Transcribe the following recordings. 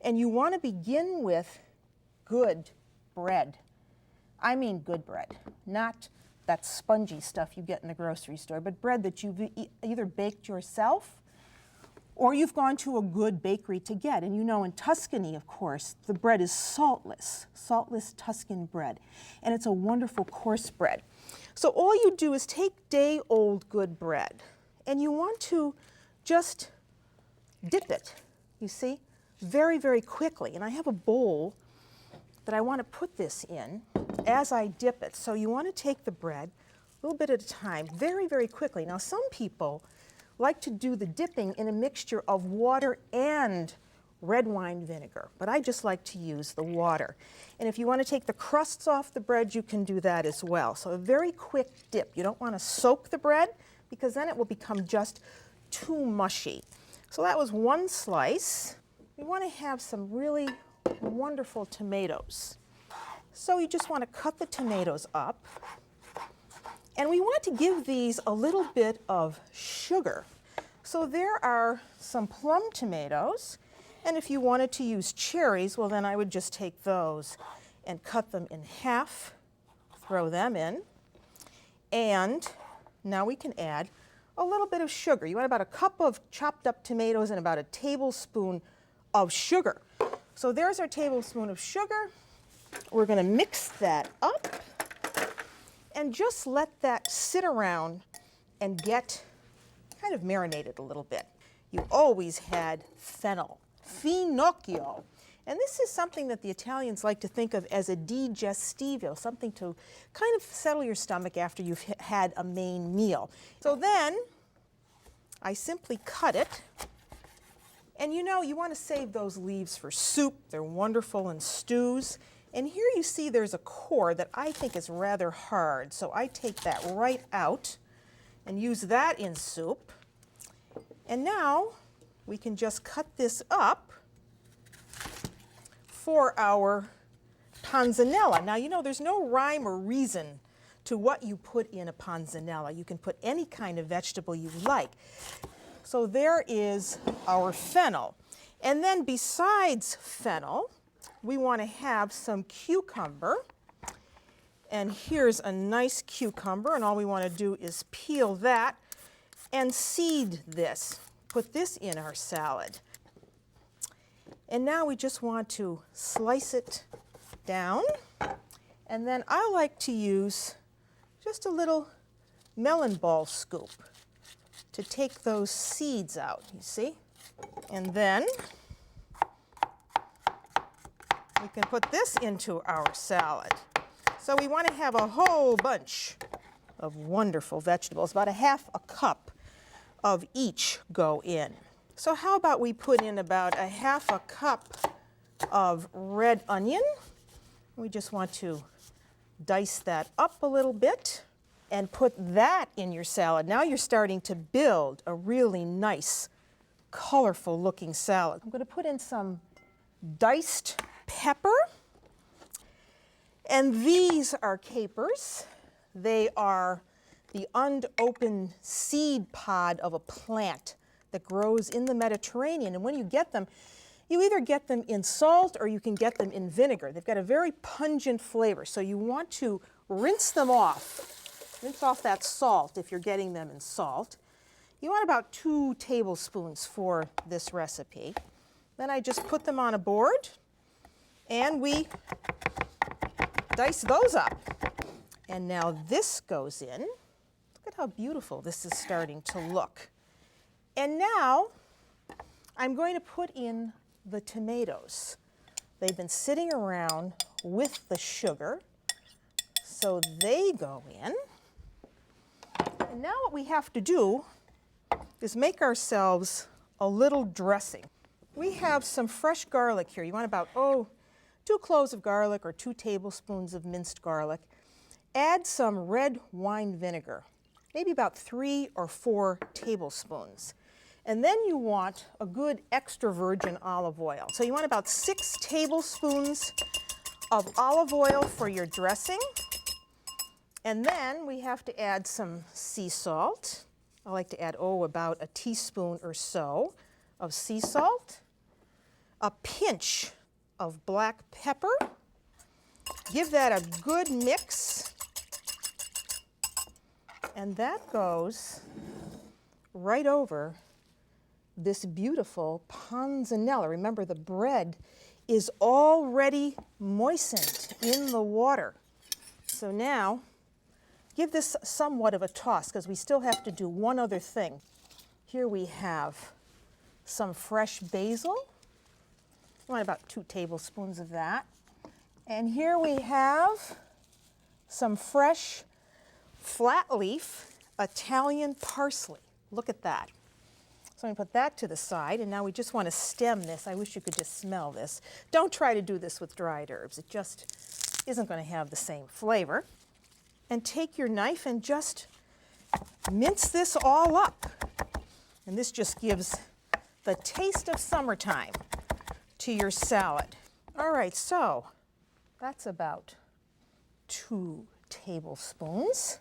And you want to begin with good bread. I mean good bread, not that spongy stuff you get in the grocery store, but bread that you've either baked yourself or you've gone to a good bakery to get. And you know, in Tuscany, of course, the bread is saltless Tuscan bread. And it's a wonderful coarse bread. So all you do is take day-old good bread, and you want to just dip it, you see, very, very quickly. And I have a bowl that I want to put this in as I dip it. So you want to take the bread a little bit at a time, very, very quickly. Now, some people like to do the dipping in a mixture of water and red wine vinegar, but I just like to use the water. And if you want to take the crusts off the bread, you can do that as well. So a very quick dip. You don't want to soak the bread because then it will become just too mushy. So that was one slice. We want to have some really wonderful tomatoes. So you just want to cut the tomatoes up. And we want to give these a little bit of sugar. So there are some plum tomatoes. And if you wanted to use cherries, well, then I would just take those and cut them in half, throw them in. And now we can add a little bit of sugar. You want about a cup of chopped up tomatoes and about a tablespoon of sugar. So there's our tablespoon of sugar. We're going to mix that up and just let that sit around and get kind of marinated a little bit. You always had fennel, finocchio. And this is something that the Italians like to think of as a digestivo, something to kind of settle your stomach after you've had a main meal. So then I simply cut it. And you know, you want to save those leaves for soup. They're wonderful in stews. And here you see there's a core that I think is rather hard. So I take that right out and use that in soup. And now we can just cut this up for our panzanella. Now, you know, there's no rhyme or reason to what you put in a panzanella. You can put any kind of vegetable you like. So there is our fennel. And then besides fennel, we want to have some cucumber. And here's a nice cucumber, and all we want to do is peel that and seed this. Put this in our salad. And now we just want to slice it down. And then I like to use just a little melon ball scoop to take those seeds out, you see? And then we can put this into our salad. So we want to have a whole bunch of wonderful vegetables, about a half a cup of each go in. So how about we put in about a half a cup of red onion. We just want to dice that up a little bit and put that in your salad. Now you're starting to build a really nice, colorful looking salad. I'm going to put in some diced pepper. And these are capers. They are the unopened seed pod of a plant that grows in the Mediterranean. And when you get them, you either get them in salt or you can get them in vinegar. They've got a very pungent flavor. So you want to rinse them off. Rinse off that salt if you're getting them in salt. You want about 2 tablespoons for this recipe. Then I just put them on a board and we dice those up. And now this goes in. Look at how beautiful this is starting to look. And now I'm going to put in the tomatoes. They've been sitting around with the sugar, so they go in. And now what we have to do is make ourselves a little dressing. We have some fresh garlic here. You want about, 2 cloves of garlic or 2 tablespoons of minced garlic. Add some red wine vinegar, maybe about 3 or 4 tablespoons. And then you want a good extra virgin olive oil. So you want about 6 tablespoons of olive oil for your dressing. And then we have to add some sea salt. I like to add, about a teaspoon or so of sea salt. a pinch of black pepper. Give that a good mix. And that goes right over this beautiful panzanella. Remember, the bread is already moistened in the water. So now, give this somewhat of a toss because we still have to do one other thing. Here we have some fresh basil. I want about 2 tablespoons of that. And here we have some fresh flat leaf Italian parsley. Look at that. So I'm going to put that to the side, and now we just want to stem this. I wish you could just smell this. Don't try to do this with dried herbs. It just isn't going to have the same flavor. And take your knife and just mince this all up. And this just gives the taste of summertime to your salad. All right, so that's about 2 tablespoons.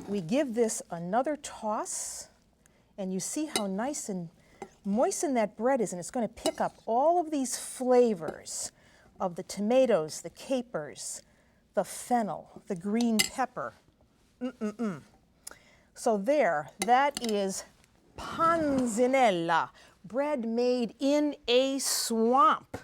We give this another toss, and you see how nice and moistened that bread is, and it's going to pick up all of these flavors of the tomatoes, the capers, the fennel, the green pepper. So there, that is panzanella, bread made in a swamp.